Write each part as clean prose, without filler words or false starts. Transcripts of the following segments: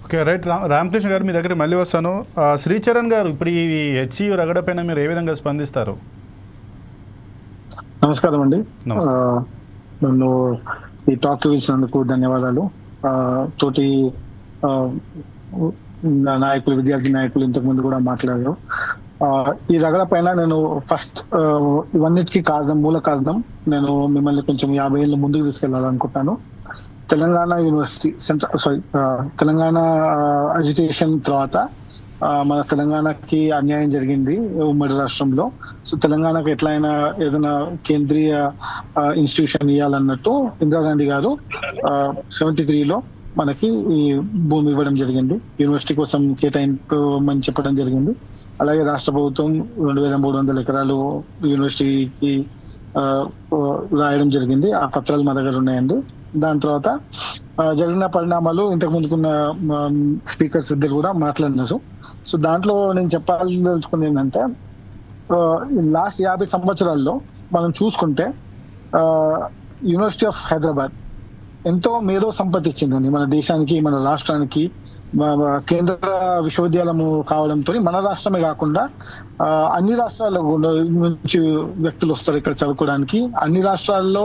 Okay, right. Ramakrishna గారు, మీ దగ్గర మళ్ళీ వస్తాను. శ్రీచరణ్ గారు, ఇప్పుడు ఈ హెచ్సియు రగడ పైన మీరు ఏ విధంగా స్పందిస్తారు? నమస్కారం అండి. నన్ను ఈ టాక్ ఇచ్చినందుకు ధన్యవాదాలు. తోటి నాయకులు, విద్యార్థి నాయకులు ఇంతకు ముందు కూడా మాట్లాడారు. ఈ రగడ పైన నేను ఫస్ట్ ఇవన్నిటికీ మూల కారణం నేను మిమ్మల్ని కొంచెం 50 ఏళ్ళు ముందుకు తీసుకెళ్లాలనుకుంటాను. తెలంగాణ యూనివర్సిటీ తెలంగాణ అజిటేషన్ తర్వాత మన తెలంగాణకి అన్యాయం జరిగింది ఉమ్మడి రాష్ట్రంలో. సో తెలంగాణకు ఎట్లయినా ఏదైనా కేంద్రీయ ఇన్స్టిట్యూషన్ ఇవ్వాలన్నట్టు ఇందిరాగాంధీ గారు 73లో మనకి ఈ భూమి ఇవ్వడం జరిగింది. యూనివర్సిటీ కోసం కేటాయింపమని చెప్పడం జరిగింది. అలాగే రాష్ట్ర ప్రభుత్వం 2300 ఎకరాలు యూనివర్సిటీకి రాయడం జరిగింది. ఆ పత్రాలు మా దగ్గర ఉన్నాయండి. దాని తర్వాత జరిగిన పరిణామాలు ఇంతకు ముందుకున్న స్పీకర్స్ ఇద్దరు కూడా మాట్లాడినారు. సో దాంట్లో నేను చెప్పాల్సింది ఏంటంటే, లాస్ట్ 50 సంవత్సరాల్లో మనం చూసుకుంటే యూనివర్సిటీ ఆఫ్ హైదరాబాద్ ఎంతో మేధో సంపత్తి ఇచ్చిందండి మన దేశానికి, మన రాష్ట్రానికి. కేంద్ర విశ్వవిద్యాలయం కావడంతో మన రాష్ట్రమే కాకుండా అన్ని రాష్ట్రాల నుంచి వ్యక్తులు వస్తారు ఇక్కడ చదువుకోవడానికి. అన్ని రాష్ట్రాల్లో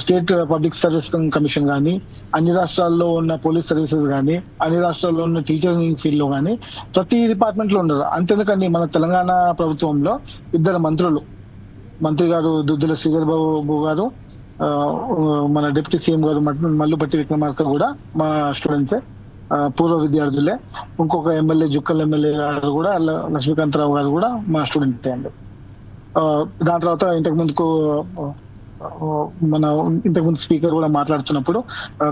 స్టేట్ పబ్లిక్ సర్వీస్ కమిషన్ కానీ, అన్ని రాష్ట్రాల్లో ఉన్న పోలీస్ సర్వీసెస్ కానీ, అన్ని రాష్ట్రాల్లో ఉన్న టీచరింగ్ ఫీల్డ్ లో కానీ ప్రతి డిపార్ట్మెంట్ లో ఉన్నారు. అంతేందుకండి, మన తెలంగాణ ప్రభుత్వంలో 2 మంత్రి గారు దుద్దుల శ్రీధర్ బాబు గారు, మన డిప్యూటీ సీఎం గారు మల్లుపట్టి విక్రమార్క కూడా మా స్టూడెంట్సే, పూర్వ విద్యార్థులే. ఇంకొక ఎమ్మెల్యే, జుక్కల్ ఎమ్మెల్యే గారు కూడా, లక్ష్మీకాంతరావు గారు కూడా మా స్టూడెంట్ అండి. దాని తర్వాత ఇంతకుముందు స్పీకర్ కూడా మాట్లాడుతున్నప్పుడు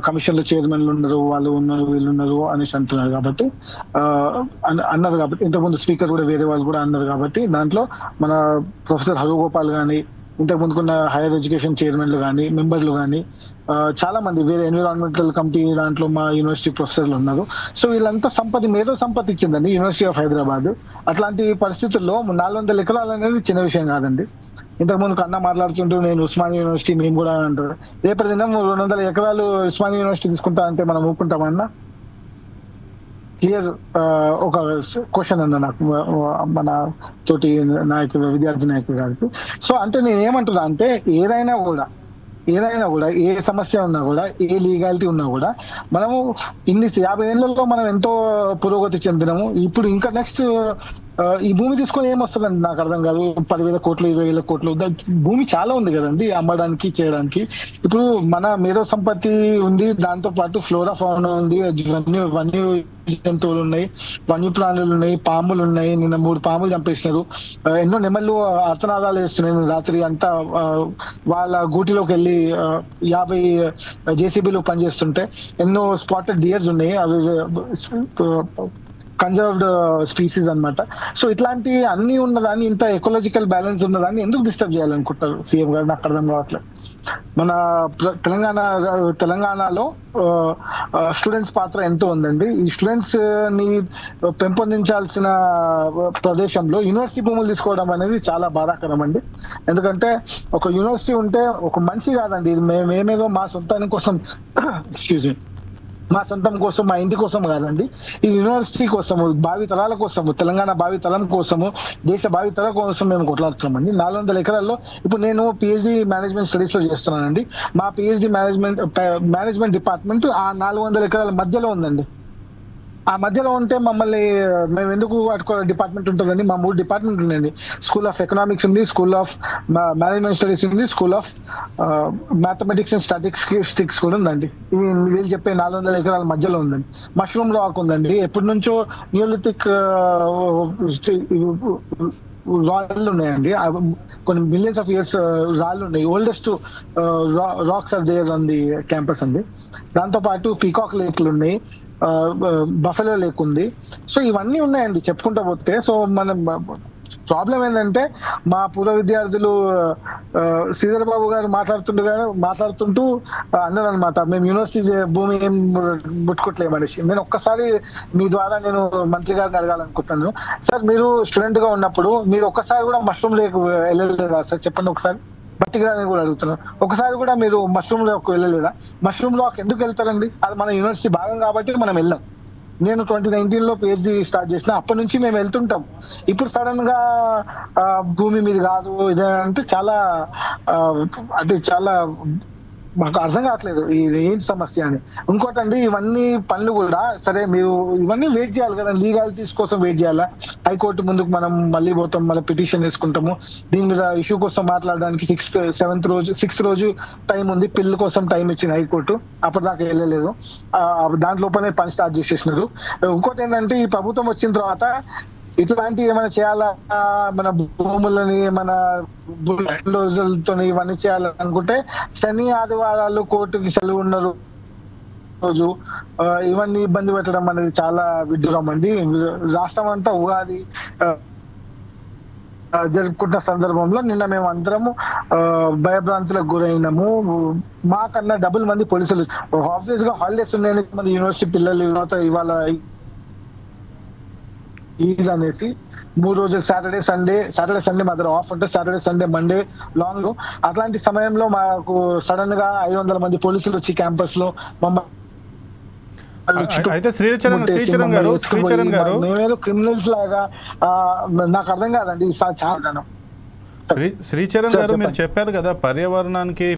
కమిషన్ల చైర్మన్లు ఉన్నారు, వాళ్ళు ఉన్నారు, వీళ్ళు ఉన్నారు అనేసి అంటున్నారు. కాబట్టి అన్నారు కాబట్టి ఇంతకుముందు స్పీకర్ కూడా వేరే వాళ్ళు కూడా అన్నారు. కాబట్టి దాంట్లో మన ప్రొఫెసర్ హరుగోపాల్ కానీ, ఇంతకు ముందుకున్న హైయర్ ఎడ్యుకేషన్ చైర్మన్లు కానీ, మెంబర్లు కానీ, చాలా మంది వేరే ఎన్విరాన్మెంటల్ కమిటీ దాంట్లో మా యూనివర్సిటీ ప్రొఫెసర్లు ఉన్నారు. సో వీళ్ళంతా మేధో సంపత్తి ఇచ్చిందండి యూనివర్సిటీ ఆఫ్ హైదరాబాద్. అట్లాంటి పరిస్థితుల్లో 400 ఎకరాలు అనేది చిన్న విషయం కాదండి. ఇంతకు ముందు అన్న మాట్లాడుతుంటూ నేను ఉస్మానియా యూనివర్సిటీ మేము కూడా అంటారు. రేపటి దినం 200 ఎకరాలు ఉస్మానియా యూనివర్సిటీ తీసుకుంటా అంటే మనం ఊరుకుంటామన్నా? క్లియర్ ఒక క్వశ్చన్ అన్న నాకు మన తోటి నాయకులు, విద్యార్థి నాయకులు గారికి. సో అంటే నేను ఏమంటున్నా అంటే, ఏదైనా కూడా ఏ సమస్య ఉన్నా కూడా, ఏ లీగాలిటీ ఉన్నా కూడా, మనము 50 ఏళ్లలో మనం ఎంతో పురోగతి చెందినాము. ఇప్పుడు ఇంకా నెక్స్ట్ ఈ భూమి తీసుకొని ఏమొస్తుందండి నాకు అర్థం కాదు. 10,000 కోట్లు, 20,000 కోట్లు, భూమి చాలా ఉంది కదండి అమ్మడానికి, చేయడానికి. ఇప్పుడు మన మేధో సంపత్తి ఉంది, దాంతో పాటు ఫ్లోరా ఫౌనా ఉంది, వన్య జంతువులు ఉన్నాయి, వన్య ప్రాణులు ఉన్నాయి, పాములు ఉన్నాయి. నిన్న 3 పాములు చంపేసినారు. ఎన్నో నెమళ్ళు అర్తనాదాలు వేస్తున్నాయి రాత్రి అంతా. వాళ్ళ గూటిలోకి వెళ్ళి 50 జేసీబీలు పనిచేస్తుంటే ఎన్నో స్పాటెడ్ డియర్స్ ఉన్నాయి. అవి కన్జర్వ్డ్ స్పీసీస్ అన్నమాట. సో ఇట్లాంటి అన్ని ఉన్నదాన్ని, ఇంత ఎకలాజికల్ బ్యాలెన్స్ ఉన్నదాన్ని ఎందుకు డిస్టర్బ్ చేయాలనుకుంటారు సీఎం గారు? నాకు అర్థం కావట్లేదు. మన తెలంగాణలో స్టూడెంట్స్ పాత్ర ఎంతో ఉందండి. ఈ స్టూడెంట్స్ ని పెంపొందించాల్సిన ప్రదేశంలో యూనివర్సిటీ భూములు తీసుకోవడం అనేది చాలా బాధాకరం అండి. ఎందుకంటే ఒక యూనివర్సిటీ ఉంటే ఒక మనిషి కాదండి, ఇది మేమేదో మా సొంతాని కోసం మా సొంతం కోసం, మా ఇంటి కోసం కాదండి. ఈ యూనివర్సిటీ కోసము, భావి తరాల కోసము, తెలంగాణ భావి తరం కోసము, దేశ భావి తరం కోసం మేము కొట్లాడుతున్నామండి. 400 ఎకరాల్లో ఇప్పుడు నేను పిహెచ్డి మేనేజ్మెంట్ స్టడీస్ లో చేస్తున్నానండి. మా పిహెచ్డి మేనేజ్మెంట్ డిపార్ట్మెంట్ ఆ 400 ఎకరాల మధ్యలో ఉందండి. ఆ మధ్యలో ఉంటే మమ్మల్ని మేము ఎందుకు డిపార్ట్మెంట్ ఉంటుందండి? మా 3 డిపార్ట్మెంట్ ఉన్నాయండి. స్కూల్ ఆఫ్ ఎకనామిక్స్ ఉంది, స్కూల్ ఆఫ్ మేనేజ్మెంట్ స్టడీస్ ఉంది, school of mathematics and statistics కూడా ఉందండి. వీళ్ళు చెప్పే 400 ఎకరాల మధ్యలో ఉందండి. మష్రూమ్ రాక్ ఉందండి. ఎప్పటి నుంచో నియోలిథిక్ రాళ్ళు ఉన్నాయండి, కొన్ని మిలియన్స్ ఆఫ్ ఇయర్స్ రాళ్ళు ఉన్నాయి. Oldest rocks are there on the campus అండి. దాంతో పాటు పీకాక్ లేక్లు ఉన్నాయి, బఫెలో లేక్ ఉంది. సో ఇవన్నీ ఉన్నాయండి చెప్పుకుంటా పోతే. సో మనం ప్రాబ్లం ఏంటంటే, మా పూర్వ విద్యార్థులు శ్రీధర్ బాబు గారు మాట్లాడుతుంటూ అన్నారు అనమాట, మేము యూనివర్సిటీ భూమి ఏం ముట్టుకోవట్లేమనేసి. నేను ఒక్కసారి మీ ద్వారా నేను మంత్రి గారిని అడగాలనుకుంటున్నాను. సార్, మీరు స్టూడెంట్ గా ఉన్నప్పుడు మీరు ఒక్కసారి కూడా మష్రూమ్ లేక్ వెళ్ళలేదా సార్? చెప్పండి ఒకసారి. బట్టిగా కూడా అడుగుతున్నాను, ఒకసారి కూడా మీరు మష్రూమ్ లాక్ వెళ్ళలేదా? మష్రూమ్ లాక్ ఎందుకు వెళ్తారండి? అది మన యూనివర్సిటీ భాగం కాబట్టి మనం వెళ్ళాం. నేను 2019లో పిహెచ్డి స్టార్ట్ చేసిన, అప్పటి నుంచి మేము వెళ్తుంటాం. ఇప్పుడు సడన్ గా భూమి మీద కాదు ఇదే అంటే చాలా అంటే చాలా మాకు అర్థం కావట్లేదు ఇది ఏంటి సమస్య అని. ఇంకోటండి, ఇవన్నీ పనులు కూడా సరే మీరు ఇవన్నీ వెయిట్ చేయాలి కదా, లీగాలిటీస్ కోసం వెయిట్ చేయాలా? హైకోర్టు ముందుకు మనం మళ్ళీ పోతాం, మళ్ళీ పిటిషన్ వేసుకుంటాము, దీని మీద ఇష్యూ కోసం మాట్లాడడానికి సిక్స్త్ రోజు టైం ఉంది, పిల్లల కోసం టైం ఇచ్చింది హైకోర్టు, అప్పటిదాకా వెళ్ళలేదు. దాంట్లోపనే పని స్టార్ట్ చేసేసినారు. ఇంకోటి ఏంటంటే, ఈ ప్రభుత్వం వచ్చిన తర్వాత ఇట్లాంటి ఏమైనా చేయాలా, మన భూములని మన రోజులతో ఇవన్నీ చేయాలనుకుంటే శని ఆదివారాలు కోర్టుకి సెలవు ఉన్న రోజు ఇవన్నీ ఇబ్బంది పెట్టడం అనేది చాలా విడ్డూరం అండి. రాష్ట్రం అంతా ఉగాది జరుపుకుంటున్న సందర్భంలో నిన్న మేము అందరము భయభ్రాంతులకు గురైనాము. మాకన్నా డబుల్ మంది పోలీసులు, ఆబ్వియస్ గా హాలిడేస్ ఉన్నాయని మన యూనివర్సిటీ పిల్లలు ఇవాళ ఈద్ అనేసి 3 రోజులు సాటర్డే సండే మా దగ్గర ఆఫ్ ఉంటే, సాటర్డే సండే మండే లాంగ్. అట్లాంటి సమయంలో మాకు సడన్ గా 500 మంది పోలీసులు వచ్చి క్యాంపస్ లో అయితే శ్రీచరణ్ గారు మేమేదో క్రిమినల్స్ లాగా నాకు అర్థం కాదండి. శ్రీచరణ్ గారు మీరు చెప్పారు కదా, పర్యావరణానికి